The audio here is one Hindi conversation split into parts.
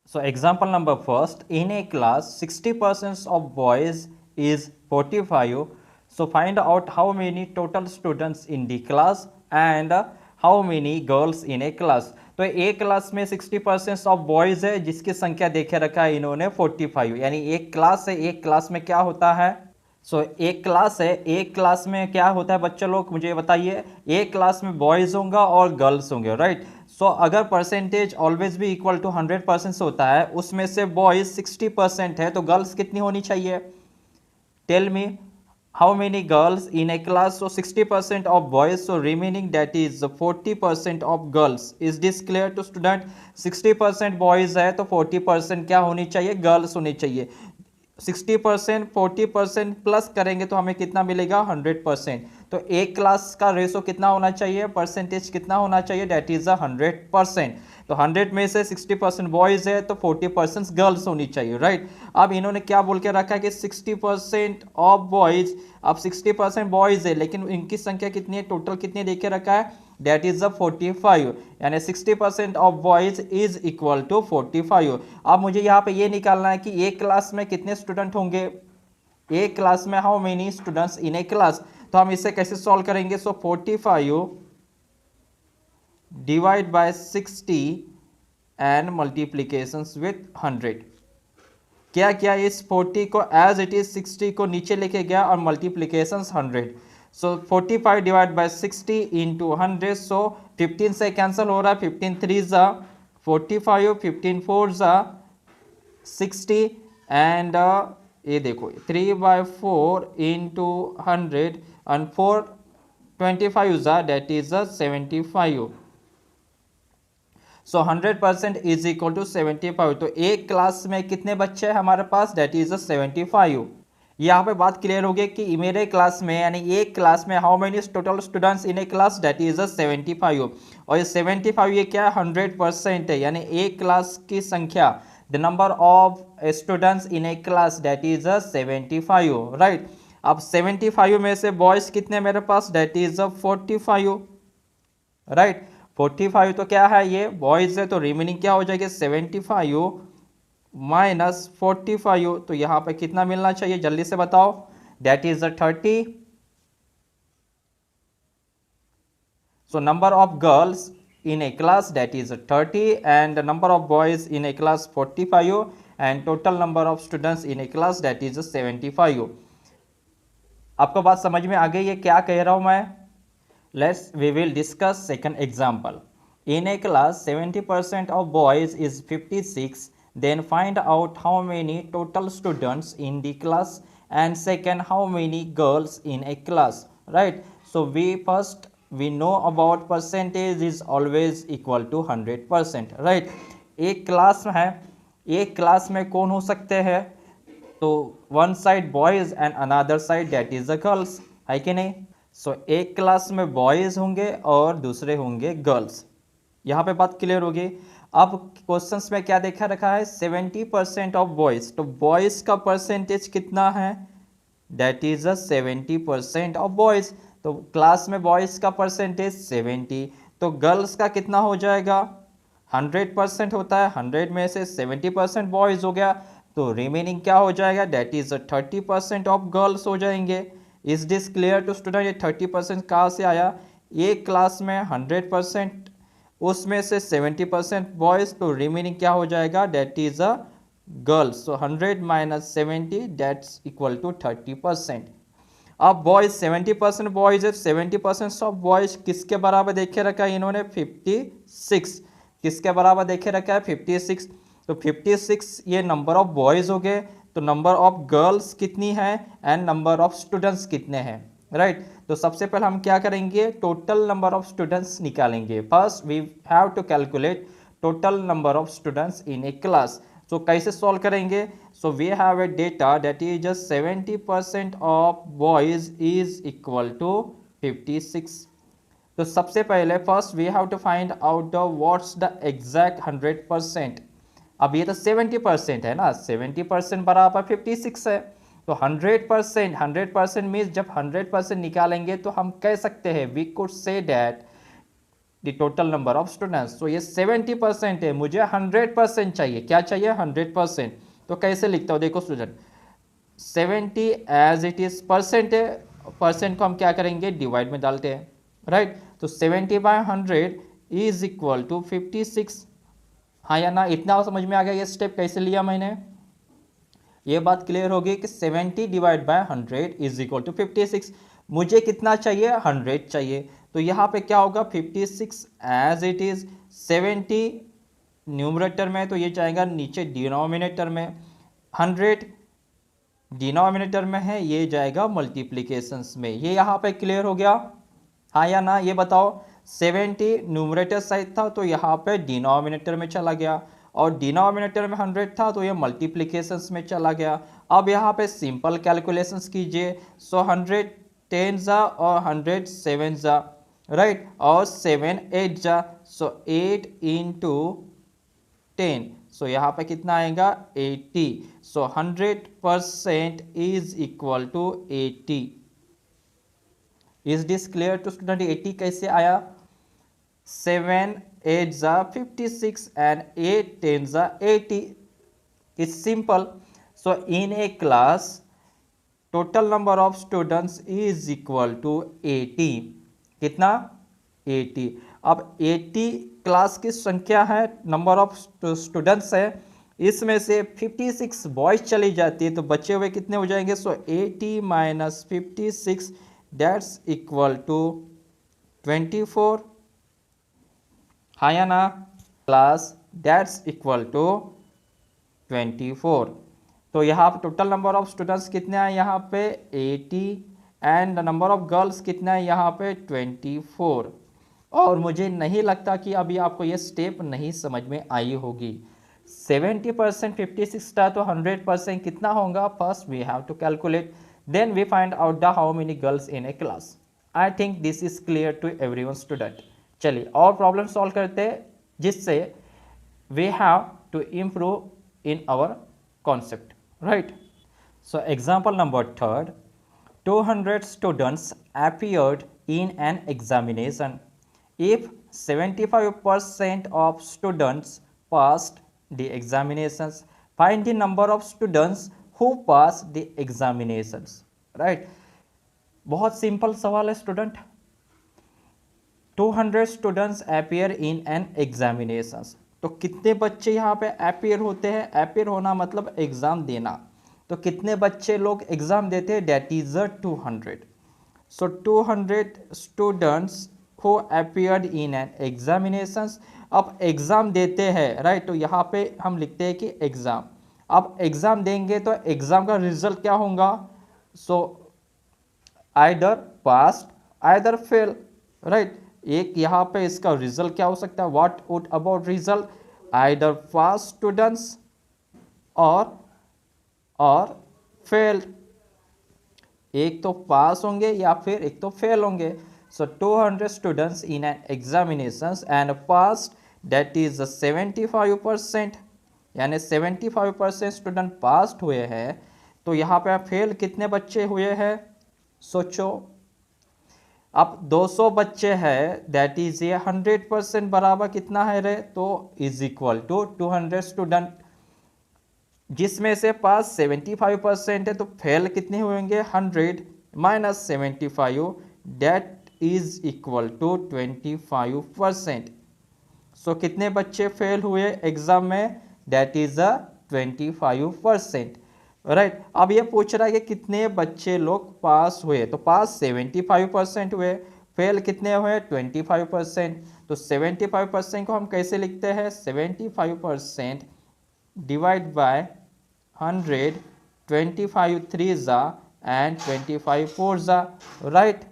So example number first, in a class 60% of boys is 45. So find out how many total students in the class and how many girls in a class. तो एक क्लास में 60% ऑफ बॉयज है जिसकी संख्या देखे रखा है इन्होंने 45, यानी एक क्लास है, एक क्लास में क्या होता है। एक क्लास है, एक क्लास में क्या होता है बच्चे लोग मुझे बताइए, एक क्लास में बॉयज होंगे और गर्ल्स होंगे, राइट। अगर परसेंटेज ऑलवेज भी इक्वल टू 100% होता है, उसमें से बॉयज 60% है तो गर्ल्स कितनी होनी चाहिए। Tell me how many girls in a class? So 60% of boys, so remaining that is 40% of girls. Is this clear to student? 60% boys है तो 40% क्या होनी चाहिए, गर्ल्स होनी चाहिए। 60% 40% प्लस करेंगे तो हमें कितना मिलेगा, 100%। तो एक क्लास का रेशो कितना होना चाहिए, परसेंटेज कितना होना चाहिए, डेट इज 100%। तो 100 में से 60% बॉयज है तो 40% गर्ल्स होनी चाहिए, राइट। अब इन्होंने क्या बोल के रखा है कि 60% ऑफ बॉयज। अब 60% बॉयज है लेकिन इनकी संख्या कितनी है, टोटल कितनी देके रखा है, डेट इज 45, यानी 60% of boys is equal to 45। अब मुझे यहाँ पे ये निकालना है कि एक क्लास में कितने स्टूडेंट होंगे, एक क्लास में how many students in a class. तो हम इसे कैसे सॉल्व करेंगे। 45 divide by 60 and multiplications with 100। क्या किया, इस 40 को एज इट इज 60 को नीचे लेके गया और मल्टीप्लीकेशंस 100। 45 divide by 60 into 100। 15 से कैंसिल हो रहा है, 15 3 ज़ा 45, 15 4 ज़ा 60 एंड ये देखो 3/4 इंटू 100 एंड 4 25 ज़ा that is 75। 100% is equal to 75। तो एक क्लास में कितने बच्चे हैं हमारे पास, डेट इज 75। यहाँ पे बात क्लियर हो गई कि मेरे क्लास में, यानी एक क्लास में how many total students in a class, that is 75। और ये 75 ये क्या है, 100% है, यानी एक क्लास की संख्या, the number of students in a class that is 75, right. अब 75 में से बॉयज कितने मेरे पास, डेट इज 45, राइट। 45 तो क्या है, ये बॉयज है, तो रिमेनिंग क्या हो जाएगी, 75 माइनस 45। तो यहां पे कितना मिलना चाहिए, जल्दी से बताओ, that is 30। So number of girls in a class that is 30 and the number of boys in a class 45 and total number of students in a class that is 75। आपको बात समझ में आ गई है क्या कह रहा हूं मैं। we will discuss second example. In a class 70% of boys is 56, then find out how many total students in the class and second how many girls in a class, right? So we know about percentage is always equal to 100%, right? एक क्लास में है, एक क्लास में कौन हो सकते हैं, तो one side boys and another side that is a girls, है कि नहीं। एक क्लास में बॉयज होंगे और दूसरे होंगे गर्ल्स। यहाँ पे बात क्लियर होगी। अब क्वेश्चंस में क्या देखा रखा है, 70% ऑफ बॉयज, तो बॉयज का परसेंटेज कितना है, डेट इज 70% ऑफ बॉयज। तो क्लास में बॉयज का परसेंटेज 70, तो गर्ल्स का कितना हो जाएगा, 100% होता है, 100 में से 70% बॉयज हो गया, तो रिमेनिंग क्या हो जाएगा, डेट इज 30% ऑफ गर्ल्स हो जाएंगे। Is this clear to student. ये 30% कहाँ से आया, एक क्लास में 100%, उसमें से 70% बॉयज, तो रिमेनिंग क्या हो जाएगा, that is a girls. 100 minus 70 that's equal to 30%। अब बॉयज 70% बॉयज है, 70% ऑफ बॉयज किसके बराबर देखे रखा है इन्होंने, 56। किसके बराबर देखे रखा है, 56। तो 56 ये नंबर ऑफ बॉयज हो गए, तो नंबर ऑफ गर्ल्स कितनी है एंड नंबर ऑफ स्टूडेंट्स कितने हैं, राइट। तो सबसे पहले हम क्या करेंगे, टोटल नंबर ऑफ स्टूडेंट्स निकालेंगे। First we have to calculate total number of students in a class. कैसे सॉल्व करेंगे, we have a data that is 70% of boys is equal to 56। तो सबसे पहले first we have to find out the what's the exact 100%। अब ये तो 70% है ना, 70% बराबर 56 है, तो 100% मीन्स जब 100% निकालेंगे तो हम कह सकते हैं, we could say that the total number of students. तो ये 70% है, मुझे 100% चाहिए। क्या चाहिए? 100%। तो कैसे लिखता हूँ? देखो student, 70 as it is percent है, परसेंट को हम क्या करेंगे? डिवाइड में डालते हैं, राइट। तो 70/100 इज इक्वल टू 56। हाँ या ना? इतना समझ में आ गया ये स्टेप कैसे लिया मैंने? ये बात क्लियर होगी कि 70 divide by 100 is equal to 56। मुझे कितना चाहिए? 100 चाहिए। तो यहाँ पे क्या होगा? 56 एज इट इज, 70 न्यूमरेटर में, तो ये जाएगा नीचे डिनोमिनेटर में, 100 डिनोमिनेटर में है, ये जाएगा मल्टीप्लीकेशंस में। ये यहाँ पे क्लियर हो गया? हाँ या ना? ये बताओ। 70 न्यूमरेटर साइड था तो यहाँ पे डिनोमिनेटर में चला गया, और डिनोमिनेटर में 100 था तो ये मल्टीप्लीकेशंस में चला गया। अब यहाँ पे सिंपल कैलकुलेशंस कीजिए। सो 100 10 जा और 100 7 जा, राइट, और 7 8 जा। सो 8 इंटू 10, सो यहाँ पे कितना आएगा? 80। So 100% is equal to 80। Is this clear to student? 80 कैसे आया? 7 8 जा 56 and 8 10 जा 80. It's simple. So in a class, total number of students is equal to 80. कितना? 80. अब 80 क्लास की संख्या है, नंबर ऑफ स्टूडेंट्स है, इसमें से 56 बॉयज चली जाती है तो बचे हुए कितने हो जाएंगे? So 80 minus 56 that's equal to 24। हाँ या ना? Class that's equal to 24। तो यहाँ पे टोटल नंबर ऑफ स्टूडेंट्स कितने हैं? यहाँ पे 80 एंड नंबर ऑफ गर्ल्स कितना है? यहाँ पे 24। और मुझे नहीं लगता कि अभी आपको ये स्टेप नहीं समझ में आई होगी। 70% 56 था तो 100% कितना होगा? First we have to calculate, then we find out the how many girls in a class. I think this is clear to everyone student. चलिए और प्रॉब्लम सॉल्व करते हैं जिससे we have to improve in our concept, right. So example number 3, 200 students appeared in an examination. If 75% of students passed the examinations, find the number of students who passed the examinations, right? बहुत सिंपल सवाल है student. 200 students appear in an examinations, तो कितने बच्चे यहाँ पे अपेयर होते हैं? अपेयर होना मतलब एग्जाम देना। तो कितने बच्चे लोग एग्जाम देते हैं? That is 200। So 200 students who appeared in an examinations. अब एग्जाम देते हैं, राइट, तो यहाँ पे हम लिखते हैं कि एग्जाम। अब एग्जाम देंगे तो एग्जाम का रिजल्ट क्या होगा? सो आइदर पास आइदर फेल, राइट। एक यहाँ पे इसका रिजल्ट क्या हो सकता है? What would about result? Either pass students और फेल। एक तो पास होंगे या फिर एक तो फेल होंगे। सो 200 students in an examinations and pass, that is 75%, यानी 75% स्टूडेंट पास हुए हैं। तो यहाँ पे फेल कितने बच्चे हुए हैं? सोचो। अब 200 बच्चे हैं, दैट इज ये 100% बराबर कितना है रे? तो इज इक्वल टू 200 स्टूडेंट, जिसमें से पास 75% है, तो फेल कितने होंगे? 100 minus 75, that is equal to 25%। So कितने बच्चे फेल हुए एग्जाम में? That is 25%, right. अब ये पूछ रहा है कि कितने बच्चे लोग पास हुए, तो पास 75% हुए, फेल कितने हुए? 25%। तो 75% को हम कैसे लिखते हैं? 75% डिवाइड बाय 100, 25 3 जा एंड 25 4 जा, राइट।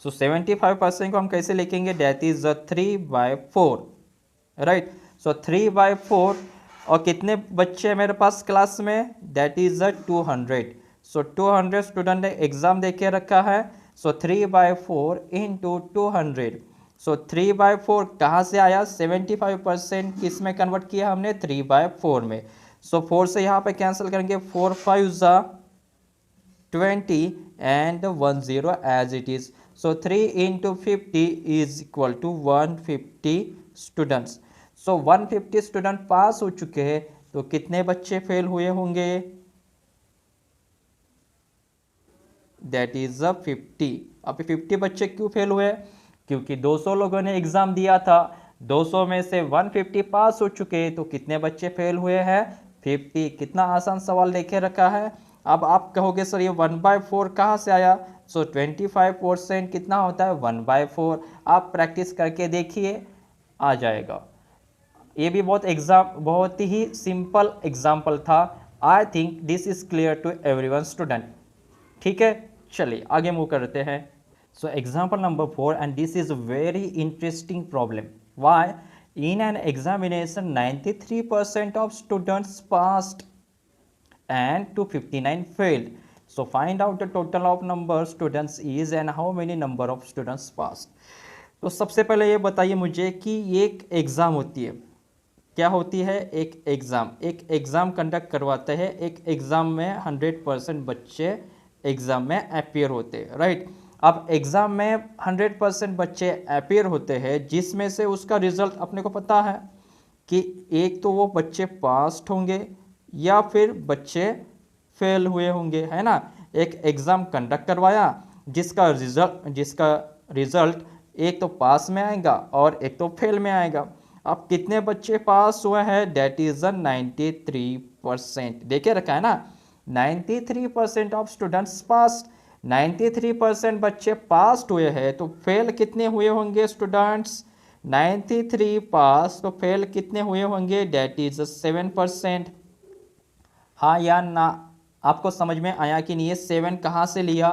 सो 75% को हम कैसे लिखेंगे? That is 3/4, right. सो 3/4, और कितने बच्चे हैं मेरे पास क्लास में? That is 200। सो 200 स्टूडेंट ने एग्जाम दे के रखा है। सो 3/4 इंटू 200। सो 3/4 कहाँ से आया? 75% किस में कन्वर्ट किया हमने? 3/4 में। सो 4 से यहाँ पे कैंसिल करेंगे, 4 5 जा 20 and 1 0 as it is. So 3 into 50 is equal to 150 students. So 150 student पास हो चुके हैं, तो कितने बच्चे फेल हुए होंगे? That is 50. अब 50 बच्चे क्यों फेल हुए? क्योंकि 200 लोगों ने एग्जाम दिया था, 200 में से 150 पास हो चुके, तो कितने बच्चे फेल हुए हैं? 50. कितना आसान सवाल लेके रखा है. अब आप कहोगे सर ये 1/4 कहाँ से आया? सो 25% कितना होता है? 1/4. आप प्रैक्टिस करके देखिए, आ जाएगा. ये भी बहुत ही सिंपल एग्जाम्पल था. I think this is clear to everyone student. ठीक है, चलिए आगे मूव करते हैं. So example number 4, and this is very interesting problem. Why? In an examination 93% of students passed and 259 failed. So find out the total of number students is and how many number of students passed. तो सबसे पहले ये बताइए मुझे कि ये एक एग्ज़ाम होती है. क्या होती है? एक एग्ज़ाम कंडक्ट करवाते हैं. एक एग्ज़ाम में 100% बच्चे एग्ज़ाम में अपीयर होते हैं, राइट. अब एग्ज़ाम में 100% बच्चे अपीयर होते हैं, जिसमें से उसका रिजल्ट अपने को पता है कि एक तो वो बच्चे पास्ड होंगे या फिर बच्चे फेल हुए होंगे, है ना. एक एग्ज़ाम कंडक्ट करवाया जिसका रिज़ल्ट एक तो पास में आएगा और एक तो फेल में आएगा. अब कितने बच्चे पास हुए हैं? That is 93%. देखे रखा है ना, 93% ऑफ स्टूडेंट्स पास. 93% बच्चे पास हुए हैं, तो फेल कितने हुए होंगे स्टूडेंट्स? 93 पास, तो फेल कितने हुए होंगे? That is 7%. हाँ या ना? आपको समझ में आया कि नहीं? ये 7 कहाँ से लिया?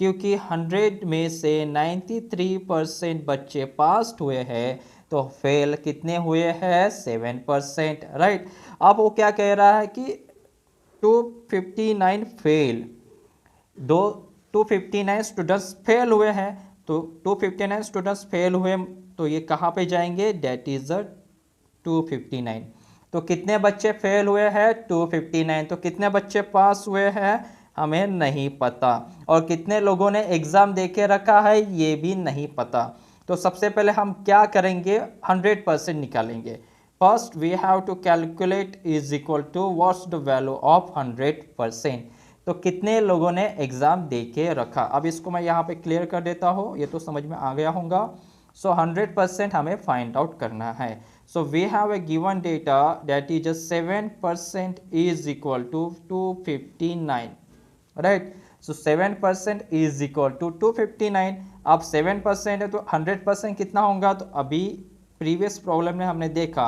क्योंकि 100 में से 93% बच्चे पास हुए हैं, तो फेल कितने हुए हैं? 7%, राइट. अब वो क्या कह रहा है कि 259 फेल, 259 स्टूडेंट्स फेल हुए हैं. तो 259 स्टूडेंट्स फेल हुए, तो ये कहाँ पे जाएंगे? That is 259. तो कितने बच्चे फेल हुए हैं? 259. तो कितने बच्चे पास हुए हैं? हमें नहीं पता. और कितने लोगों ने एग्ज़ाम दे के रखा है? ये भी नहीं पता. तो सबसे पहले हम क्या करेंगे? 100% निकालेंगे. First we have to calculate is equal to what's the value of 100%. तो कितने लोगों ने एग्ज़ाम दे के रखा? अब इसको मैं यहाँ पे क्लियर कर देता हूँ, ये तो समझ में आ गया होगा. सो 100% हमें फाइंड आउट करना है. So we have a given data that is just 7% is equal to 259, right. So 7% is equal to 259. अब 7% है तो 100% कितना होगा? तो अभी प्रीवियस प्रॉब्लम में हमने देखा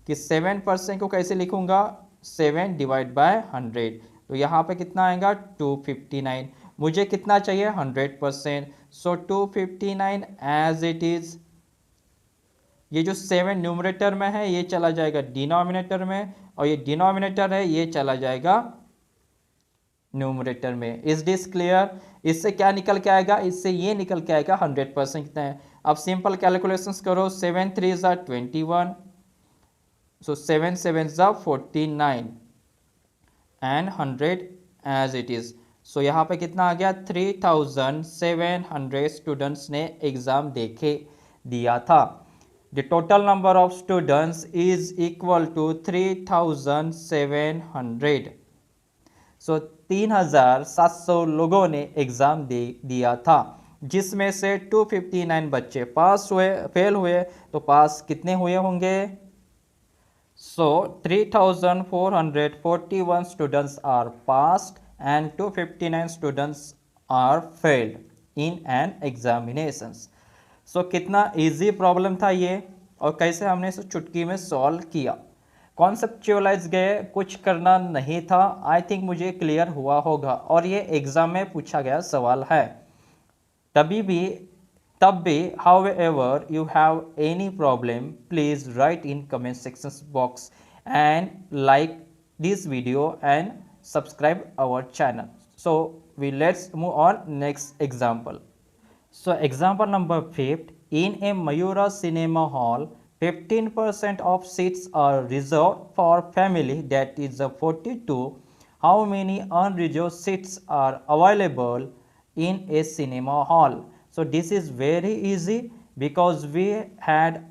कि 7% को कैसे लिखूंगा? 7 डिवाइड बाय 100. तो यहाँ पे कितना आएगा? 259. मुझे कितना चाहिए? 100%. सो 259 एज इट इज़. ये जो 7 न्यूमरेटर में है ये चला जाएगा डिनोमिनेटर में, और ये डिनोमिनेटर है ये चला जाएगा न्यूमरेटर में. Is this clear? इससे क्या निकल के आएगा? इससे ये निकल के आएगा 100% कितना है. अब सिंपल कैलकुलेशंस करो. 7 3 ज़ा 21, सो 7 7 ज़ा 49 एंड 100 एज इट इज़. सो यहाँ पे कितना आ गया? 3700 स्टूडेंट्स ने एग्ज़ाम देके दिया था. The total number of students is equal to 3700. So 3700 लोगों ने एग्ज़ाम दिया था, जिसमें से 259 बच्चे पास हुए, फेल हुए, तो पास कितने हुए होंगे? So 3441 students are passed and 259 students are failed in an examinations. सो कितना इजी प्रॉब्लम था ये, और कैसे हमने इसे चुटकी में सॉल्व किया. कॉन्सेप्चुअलाइज गए, कुछ करना नहीं था. आई थिंक मुझे क्लियर हुआ होगा. और ये एग्जाम में पूछा गया सवाल है. तब भी however you have any problem, please write in comment section box and like this video and subscribe our channel. So we let's move on next example. So example number 5, in a Mayura cinema hall, 15% of seats are reserved for family, that is 42. How many unreserved seats are available in a cinema hall? So this is very easy because we had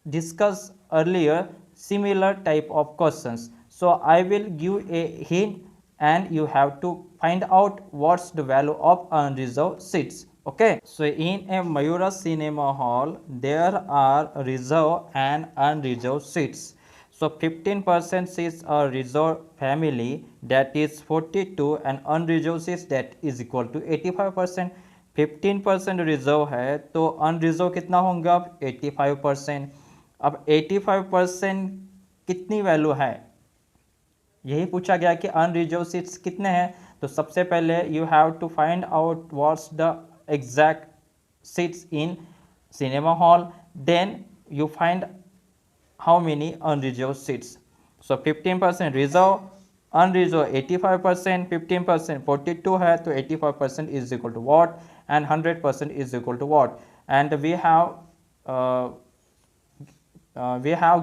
discussed earlier similar type of questions. So I will give a hint and you have to find out what's the value of unreserved seats. Okay, so in a Mayura cinema hall there are reserved and unreserved seats. So 15% seats are reserved family, that is 42, and unreserved seats that is equal to 85%. 15% reserve है तो अनरिजर्व कितना होगा अब 85%। अब 85% कितनी वैल्यू है, यही पूछा गया कि अनरिजर्व सीट्स कितने हैं। तो सबसे पहले you have to find out what's the exact seats in cinema hall, then you find how many unreserved seats. So 15% reserve, unreserved 85%, 15% 42 है तो 85% is equal to what and 100% is equal to what, and we have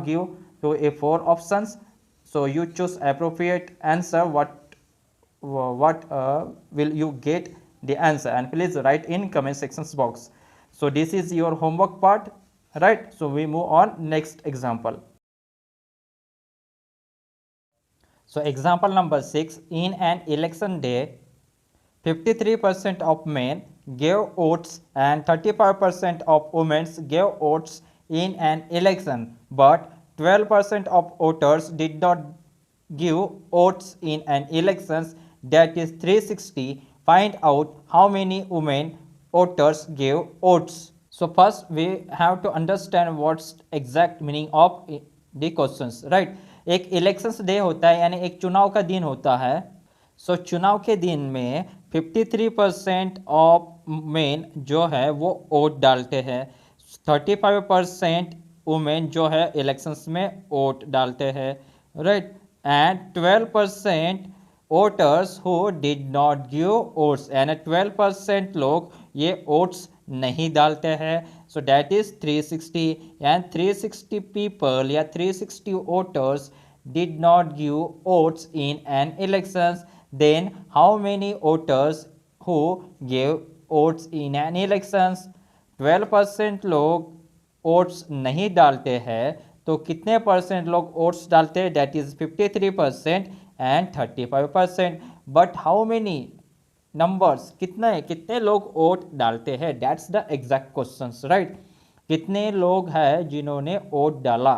give to a 4 options, so you choose appropriate answer. What will you get the answer, and please write in comment sections box. So this is your homework part, right? So we move on next example. So example number 6, in an election day 53% of men gave votes and 35% of women gave votes in an election, but 12% of voters did not give votes in an election, that is 360. Find out how many women voters gave votes. So first we have to understand what's exact meaning of the questions, right? एक इलेक्शंस डे होता है यानी एक चुनाव का दिन होता है। सो चुनाव के दिन में 53% ऑफ मेन जो है वो वोट डालते हैं, 35% वुमेन जो है इलेक्शंस में वोट डालते हैं, right, and 12% voters who did not give votes, यानी 12% लोग ये वोट्स नहीं डालते हैं। So that is 360, and 360 people या 360 voters did not give votes in an elections, then how many voters who gave votes in an elections? 12% लोग वोट्स नहीं डालते हैं तो कितने परसेंट लोग वोट्स डालते हैं, that is 53% and 35%। But how many numbers, कितने लोग वोट डालते हैं, that's the exact question, right. कितने लोग हैं जिन्होंने वोट डाला,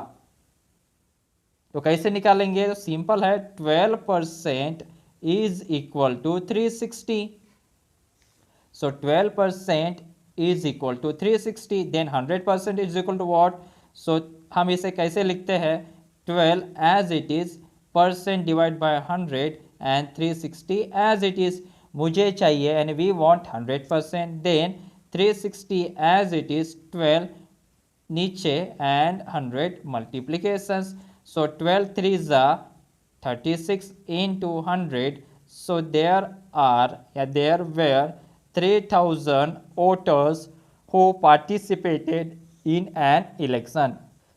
तो कैसे निकालेंगे, तो सिंपल है, 12% is equal to 360। So 12% is equal to 360, then 100% is equal to what. So हम इसे कैसे लिखते हैं, 12 as it is, percent divide by 100 and 360 as it is. मुझे चाहिए and we want 100%, then 360 as it is, 12 नीचे and 100 multiplications. So 12 3s are 36 into 100. So there were 3000 voters who participated in an election.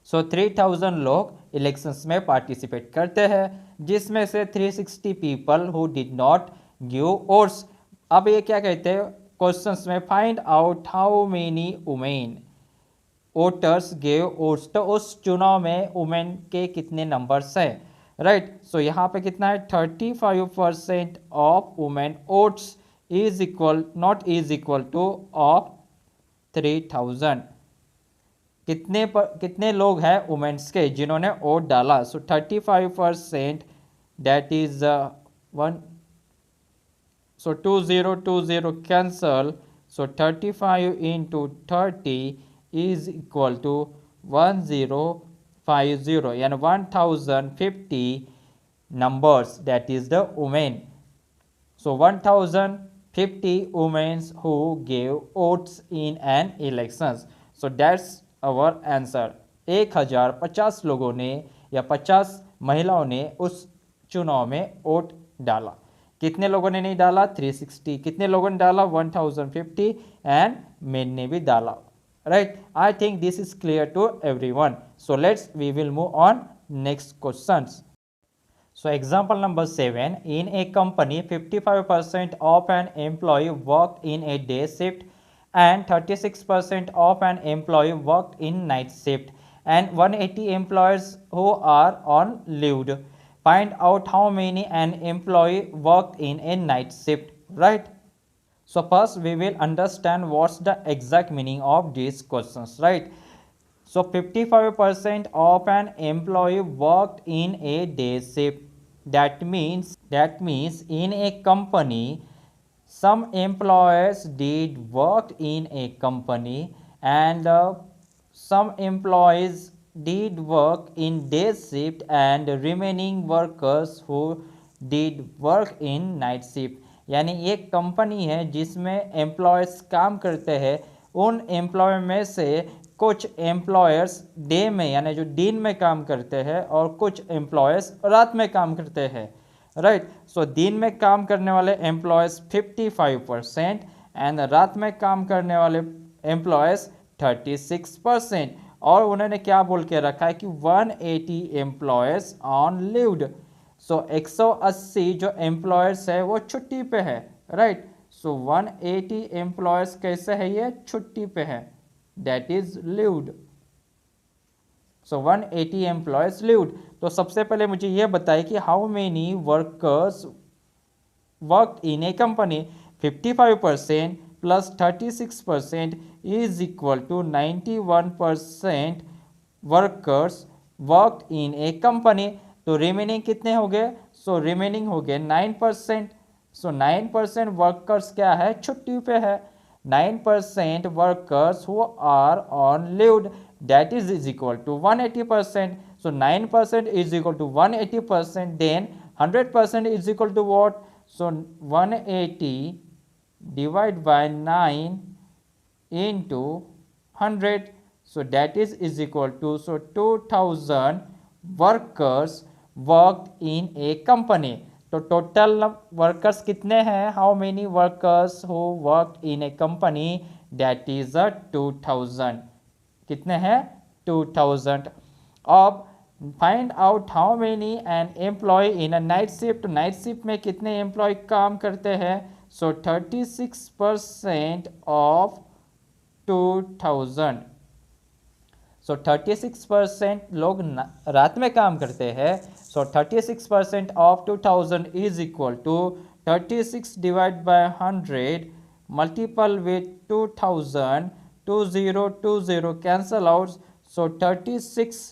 So 3000 लोग इलेक्शंस में पार्टिसिपेट करते हैं, जिसमें से 360 people who did not give votes. अब ये क्या कहते हैं क्वेश्चंस में, find out how many women voters gave votes, तो उस चुनाव में वुमेन के कितने नंबर्स हैं, राइट। सो यहाँ पे कितना है, 35% of women votes is equal not is equal two of 3000। कितने लोग हैं वुमेन्स के जिन्होंने वोट डाला, सो 35% that is 1, so 2020 cancel, so 35 into 30 is equal to 1050, यानी 1050 numbers, that is the women. So 1050 women who gave votes in an elections. So that's our answer. 1050 लोगों ने या 50 महिलाओं ने उस चुनाव में वोट डाला। कितने लोगों ने नहीं डाला, 360। कितने लोगों ने डाला, 1050, एंड मेन ने भी डाला, right? I think this is clear to everyone. So we will move on next questions. So example number 7, in a company 55% of an employee worked in a day shift and 36% of an employee worked in night shift, and 180 employees who are on leave. Find out how many an employee worked in a night shift, right? So first we will understand what's the exact meaning of these questions, right? So 55% of an employee worked in a day shift. That means in a company, some employees did work in a company, and some employees did work in day shift, and remaining workers who did work in night shift. यानी एक कंपनी है जिसमें एम्प्लॉयज़ काम करते हैं, उन एम्प्लॉय में से कुछ एम्प्लॉयर्स डे में यानी जो दिन में काम करते हैं और कुछ एम्प्लॉयर्स रात में काम करते हैं, राइट। सो दिन में काम करने वाले एम्प्लॉयज़ 55% एंड रात में काम करने वाले एम्प्लॉयज़ 36%। और उन्होंने क्या बोल के रखा है कि 180 एम्प्लॉयज़ ऑन लीव्ड। सो 180 जो एम्प्लॉयर्स है वो छुट्टी पे है, राइट। सो 180 एम्प्लॉयर्स कैसे है, ये छुट्टी पे है, that is leaved. So 180 employees leaved. तो सबसे पहले मुझे ये बताइए कि how many workers work in a company. 55% plus 36% is equal to 91% workers worked in a company. तो रिमेनिंग कितने हो गए? सो रिमेनिंग हो गए 9%। सो 9% वर्कर्स क्या है, छुट्टी पे है। 9% workers who are on leave, that is equal to 180%. So 9% is equal to 180%. Then 100% is equal to what? So 180 divided by 9 into 100. So that is equal to, so 2000 workers worked in a company. तो टोटल वर्कर्स कितने हैं? How many workers who work in a company, that is 2000। कितने हैं? 2000। अब find out how many an employ in a night shift. Night shift में कितने एम्प्लॉय काम करते हैं? So 36% of 2000। सो 36% लोग रात में काम करते हैं। So 36% of 2000 is equal to 36 divide by 100 multiple with 2000। 20 cancel out. So 36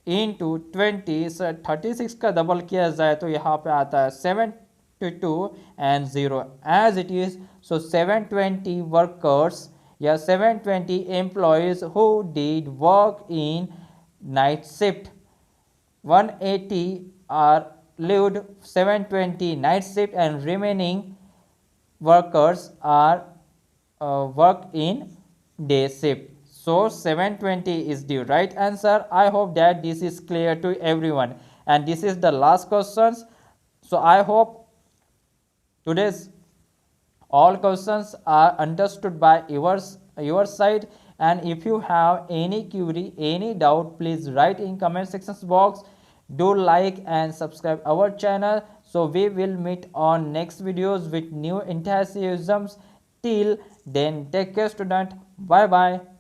into 20। 36 का डबल किया जाए तो यहाँ पे आता है 72 and 0 as it is. So 720 workers या 720 employees who did work in night shift. 180 are lived 720 night shift and remaining workers are worked in day shift. So 720 is the right answer. I hope that this is clear to everyone, and this is the last questions. So I hope today's all questions are understood by your side, and if you have any query, any doubt, please write in comment sections box. Do like and subscribe our channel. So we will meet on next videos with new enthusiasms. Till then, take care student. Bye bye.